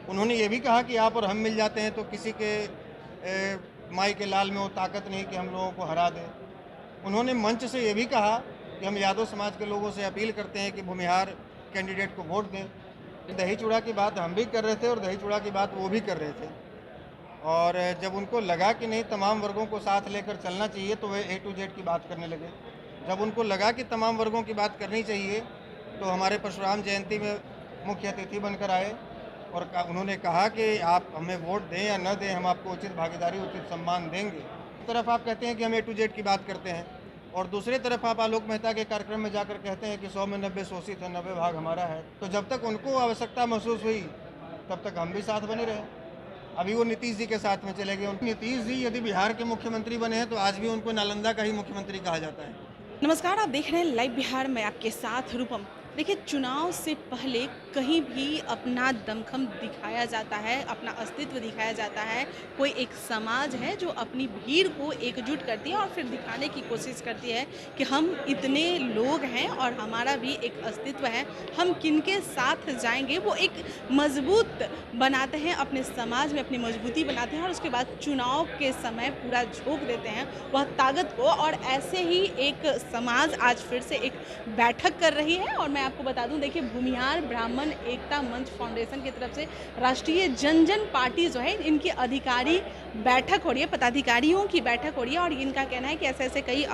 उन्होंने ये भी कहा कि आप और हम मिल जाते हैं तो किसी के माई के लाल में वो ताकत नहीं कि हम लोगों को हरा दें। उन्होंने मंच से ये भी कहा कि हम यादव समाज के लोगों से अपील करते हैं कि भूमिहार कैंडिडेट को वोट दें। दही चूड़ा की बात हम भी कर रहे थे और दही चूड़ा की बात वो भी कर रहे थे, और जब उनको लगा कि नहीं तमाम वर्गों को साथ लेकर चलना चाहिए तो वे ए टू जेड की बात करने लगे। जब उनको लगा कि तमाम वर्गों की बात करनी चाहिए तो हमारे परशुराम जयंती में मुख्य अतिथि बनकर आए और उन्होंने कहा कि आप हमें वोट दें या न दें, हम आपको उचित भागीदारी उचित सम्मान देंगे। एक तरफ आप कहते हैं कि हम ए टू जेड की बात करते हैं और दूसरी तरफ आप आलोक मेहता के कार्यक्रम में जाकर कहते हैं कि 100 में 90 शोषित है, 90 भाग हमारा है। तो जब तक उनको आवश्यकता महसूस हुई तब तक हम भी साथ बने रहे। अभी वो नीतीश जी के साथ में चले गए। नीतीश जी यदि बिहार के मुख्यमंत्री बने हैं तो आज भी उनको नालंदा का ही मुख्यमंत्री कहा जाता है। नमस्कार, आप देख रहे हैं लाइव बिहार में आपके साथ रूपम। देखिए, चुनाव से पहले कहीं भी अपना दमखम दिखाया जाता है, अपना अस्तित्व दिखाया जाता है। कोई एक समाज है जो अपनी भीड़ को एकजुट करती है और फिर दिखाने की कोशिश करती है कि हम इतने लोग हैं और हमारा भी एक अस्तित्व है, हम किनके साथ जाएंगे। वो एक मजबूत बनाते हैं, अपने समाज में अपनी मजबूती बनाते हैं और उसके बाद चुनाव के समय पूरा झोंक देते हैं वह ताकत को। और ऐसे ही एक समाज आज फिर से एक बैठक कर रही है। और मैं आपको बता दूं, देखिए, भूमिहार ब्राह्मण एकता मंच फाउंडेशन की तरफ से राष्ट्रीय जन जन पार्टी जो है, इनकी अधिकारी बैठक हो रही है, पदाधिकारियों की बैठक हो रही है। और इनका कहना है कि ऐसे ऐसे कई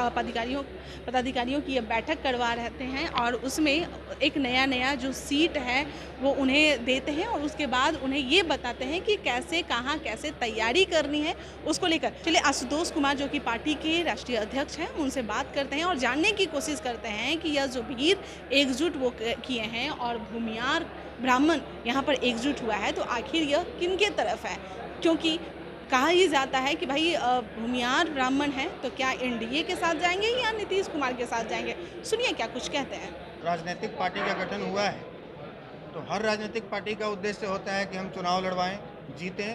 पदाधिकारियों की ये बैठक करवा रहते हैं और उसमें एक नया जो सीट है वो उन्हें देते हैं और उसके बाद उन्हें ये बताते हैं कि कैसे कहाँ कैसे तैयारी करनी है उसको लेकर। चलिए, आशुतोष कुमार जो कि पार्टी के राष्ट्रीय अध्यक्ष हैं, उनसे बात करते हैं और जानने की कोशिश करते हैं कि यह जो भीड़ एकजुट वो किए हैं और भूमिहार ब्राह्मण यहाँ पर एकजुट हुआ है तो आखिर यह किनके तरफ है। क्योंकि कहा ही जाता है कि भाई भूमिहार ब्राह्मण है तो क्या एनडीए के साथ जाएंगे या नीतीश कुमार के साथ जाएंगे। सुनिए क्या कुछ कहते हैं। राजनीतिक पार्टी का गठन हुआ है तो हर राजनीतिक पार्टी का उद्देश्य होता है कि हम चुनाव लड़वाएं, जीतें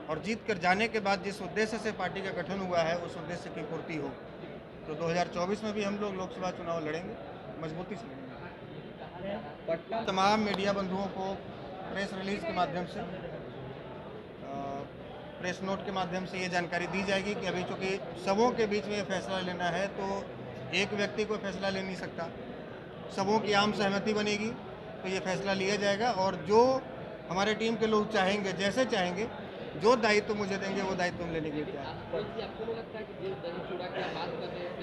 और जीत कर जाने के बाद जिस उद्देश्य से पार्टी का गठन हुआ है उस उद्देश्य की पूर्ति हो। तो 2024 में भी हम लोग लोकसभा चुनाव लड़ेंगे, मजबूती से लड़ेंगे। तमाम मीडिया बंधुओं को प्रेस रिलीज के माध्यम से, प्रेस नोट के माध्यम से ये जानकारी दी जाएगी कि अभी चूँकि सबों के बीच में ये फैसला लेना है तो एक व्यक्ति को फैसला ले नहीं सकता, सबों की आम सहमति बनेगी तो ये फैसला लिया जाएगा। और जो हमारे टीम के लोग चाहेंगे, जैसे चाहेंगे, जो दायित्व मुझे देंगे वो दायित्व हम लेने के लिए तैयार हैं।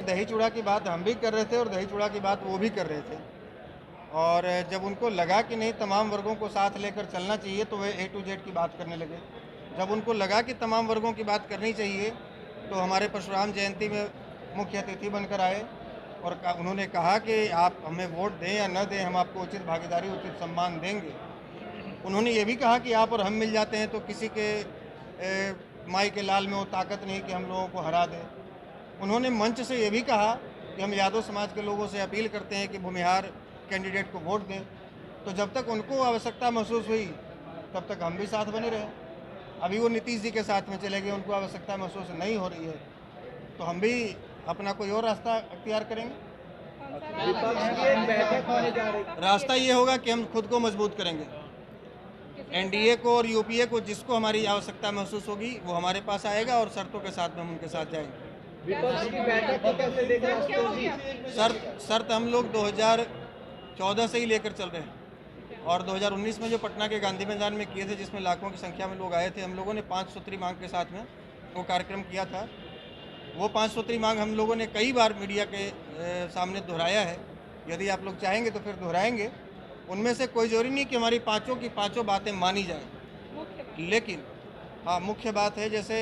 दही चूड़ा की बात हम भी कर रहे थे और दही चूड़ा की बात वो भी कर रहे थे, और जब उनको लगा कि नहीं तमाम वर्गों को साथ लेकर चलना चाहिए तो वे ए टू जेड की बात करने लगे। जब उनको लगा कि तमाम वर्गों की बात करनी चाहिए तो हमारे परशुराम जयंती में मुख्य अतिथि बनकर आए और उन्होंने कहा कि आप हमें वोट दें या न दें, हम आपको उचित भागीदारी उचित सम्मान देंगे। उन्होंने ये भी कहा कि आप और हम मिल जाते हैं तो किसी के माई के लाल में वो ताकत नहीं कि हम लोगों को हरा दें। उन्होंने मंच से ये भी कहा कि हम यादव समाज के लोगों से अपील करते हैं कि भूमिहार कैंडिडेट को वोट दें। तो जब तक उनको आवश्यकता महसूस हुई तब तक हम भी साथ बने रहे। अभी वो नीतीश जी के साथ में चले गए, उनको आवश्यकता महसूस नहीं हो रही है तो हम भी अपना कोई और रास्ता अख्तियार करेंगे। रास्ता ये होगा कि हम खुद को मजबूत करेंगे। एनडीए को और यूपीए को, जिसको हमारी आवश्यकता महसूस होगी वो हमारे पास आएगा और शर्तों के साथ में हम उनके साथ जाएंगे। विपक्ष की बैठक को कैसे देख रहे हैं? शर्त हम लोग 2014 से ही लेकर चल रहे हैं और 2019 में जो पटना के गांधी मैदान में किए थे जिसमें लाखों की संख्या में लोग आए थे, हम लोगों ने 5 सूत्री मांग के साथ में वो कार्यक्रम किया था। वो 5 सूत्री मांग हम लोगों ने कई बार मीडिया के सामने दोहराया है। यदि आप लोग चाहेंगे तो फिर दोहराएंगे। उनमें से कोई जरूरी नहीं कि हमारी पाँचों की पाँचों बातें मानी जाएं, लेकिन हाँ, मुख्य बात है जैसे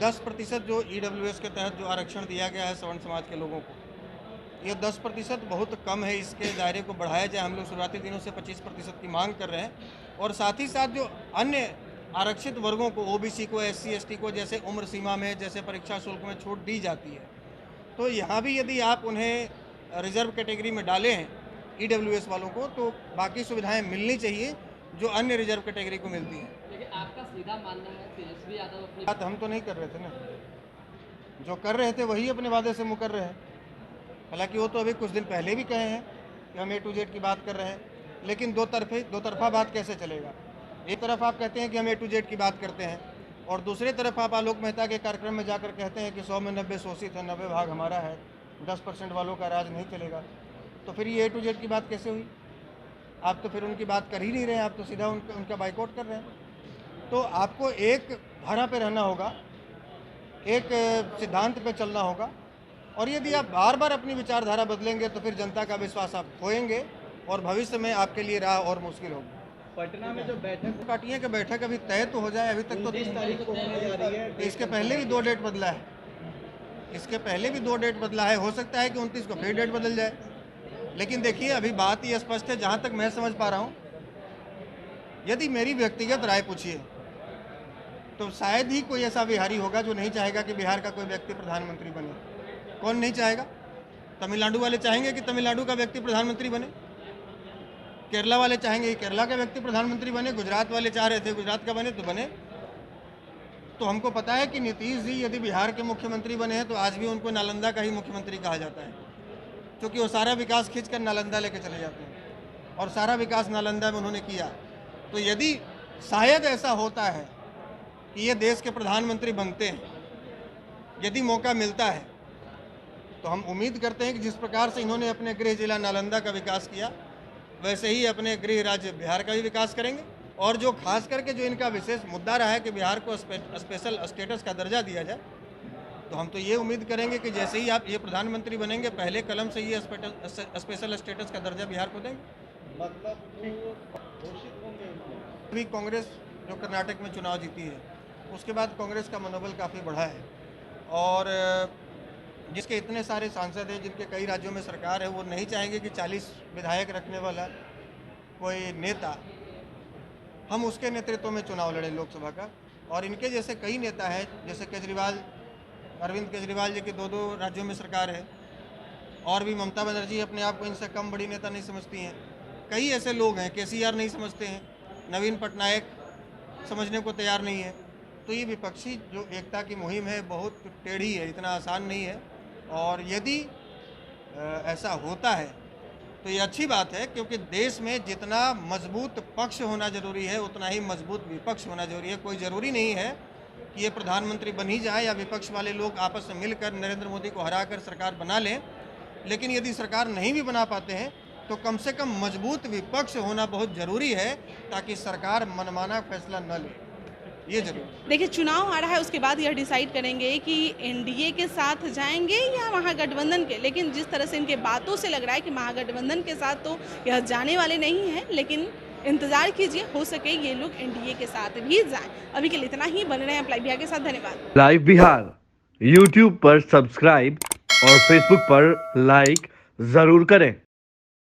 10% जो ईडब्ल्यूएस के तहत जो आरक्षण दिया गया है सवर्ण समाज के लोगों को, ये 10% बहुत कम है। इसके दायरे को बढ़ाया जाए। हम लोग शुरुआती दिनों से 25% की मांग कर रहे हैं और साथ ही साथ जो अन्य आरक्षित वर्गों को, ओबीसी को, एससी एसटी को, जैसे उम्र सीमा में, जैसे परीक्षा शुल्क में छूट दी जाती है, तो यहाँ भी यदि आप उन्हें रिजर्व कैटेगरी में डालें हैं ईडब्ल्यूएस वालों को, तो बाकी सुविधाएं मिलनी चाहिए जो अन्य रिजर्व कैटेगरी को मिलती हैं। लेकिन आपका सीधा मानना है तेजस्वी यादव अपनी बात हम तो नहीं कर रहे थे ना, जो कर रहे थे वही अपने वादे से मुकर रहे हैं। हालांकि वो तो अभी कुछ दिन पहले भी कहे हैं कि हम ए टू जेड की बात कर रहे हैं, लेकिन दो तरफा बात कैसे चलेगा। एक तरफ आप कहते हैं कि हम A to Z की बात करते हैं और दूसरी तरफ आप आलोक मेहता के कार्यक्रम में जाकर कहते हैं कि 100 में 90 शोषित है, 90 भाग हमारा है, 10% वालों का राज नहीं चलेगा। तो फिर ये A to Z की बात कैसे हुई? आप तो फिर उनकी बात कर ही नहीं रहे हैं, आप तो सीधा उनका बाइकआउट कर रहे हैं। तो आपको एक धारा पे रहना होगा, एक सिद्धांत पे चलना होगा, और यदि आप बार बार अपनी विचारधारा बदलेंगे तो फिर जनता का विश्वास आप खोएंगे और भविष्य में आपके लिए राह और मुश्किल होगी। पटना में जो बैठक पार्टियां की बैठक अभी तय तो हो जाए, अभी तक तो 29 तारीख को होने जा रही है। इसके पहले भी 2 डेट बदला है, इसके पहले भी 2 डेट बदला है। हो सकता है कि 29 को फिर डेट बदल जाए, लेकिन देखिए अभी बात ये स्पष्ट है, जहाँ तक मैं समझ पा रहा हूँ, यदि मेरी व्यक्तिगत राय पूछिए तो शायद ही कोई ऐसा बिहारी होगा जो नहीं चाहेगा कि बिहार का कोई व्यक्ति प्रधानमंत्री बने। कौन नहीं चाहेगा? तमिलनाडु वाले चाहेंगे कि तमिलनाडु का व्यक्ति प्रधानमंत्री बने, केरला वाले चाहेंगे कि केरला का व्यक्ति प्रधानमंत्री बने, गुजरात वाले चाह रहे थे गुजरात का बने तो बने। तो हमको पता है कि नीतीश जी यदि बिहार के मुख्यमंत्री बने हैं तो आज भी उनको नालंदा का ही मुख्यमंत्री कहा जाता है, क्योंकि वो सारा विकास खींचकर नालंदा लेके चले जाते हैं और सारा विकास नालंदा में उन्होंने किया। तो यदि शायद ऐसा होता है कि ये देश के प्रधानमंत्री बनते हैं, यदि मौका मिलता है, तो हम उम्मीद करते हैं कि जिस प्रकार से इन्होंने अपने गृह जिला नालंदा का विकास किया, वैसे ही अपने गृह राज्य बिहार का भी विकास करेंगे। और जो खास करके जो इनका विशेष मुद्दा रहा है कि बिहार को स्पेशल स्टेटस का दर्जा दिया जाए, तो हम तो ये उम्मीद करेंगे कि जैसे ही आप ये प्रधानमंत्री बनेंगे, पहले कलम से ये स्पेशल स्टेटस का दर्जा बिहार को देंगे। मतलब घोषित होंगे। अभी कांग्रेस जो कर्नाटक में चुनाव जीती है, उसके बाद कांग्रेस का मनोबल काफ़ी बढ़ा है, और जिसके इतने सारे सांसद हैं, जिनके कई राज्यों में सरकार है, वो नहीं चाहेंगे कि 40 विधायक रखने वाला कोई नेता हम उसके नेतृत्व में चुनाव लड़े लोकसभा का। और इनके जैसे कई नेता हैं, जैसे केजरीवाल, अरविंद केजरीवाल जी की 2 राज्यों में सरकार है, और भी ममता बनर्जी अपने आप को इनसे कम बड़ी नेता नहीं समझती हैं। कई ऐसे लोग हैं, KCR नहीं समझते हैं, नवीन पटनायक समझने को तैयार नहीं है। तो ये विपक्षी जो एकता की मुहिम है बहुत टेढ़ी है, इतना आसान नहीं है। और यदि ऐसा होता है तो ये अच्छी बात है, क्योंकि देश में जितना मजबूत पक्ष होना जरूरी है उतना ही मजबूत विपक्ष होना जरूरी है। कोई ज़रूरी नहीं है कि ये प्रधानमंत्री बन ही जाए या विपक्ष वाले लोग आपस में मिलकर नरेंद्र मोदी को हराकर सरकार बना लें, लेकिन यदि सरकार नहीं भी बना पाते हैं तो कम से कम मजबूत विपक्ष होना बहुत ज़रूरी है, ताकि सरकार मनमाना फैसला न ले। ये जरूर देखिए, चुनाव आ रहा है, उसके बाद यह डिसाइड करेंगे कि NDA के साथ जाएंगे या महागठबंधन के। लेकिन जिस तरह से इनके बातों से लग रहा है कि महागठबंधन के साथ तो यह जाने वाले नहीं हैं, लेकिन इंतजार कीजिए, हो सके ये लोग NDA के साथ भी जाएं। अभी के लिए इतना ही। बन रहे हैं आप लाइव बिहार के साथ। धन्यवाद। लाइव बिहार YouTube पर सब्सक्राइब और Facebook पर लाइक जरूर करें।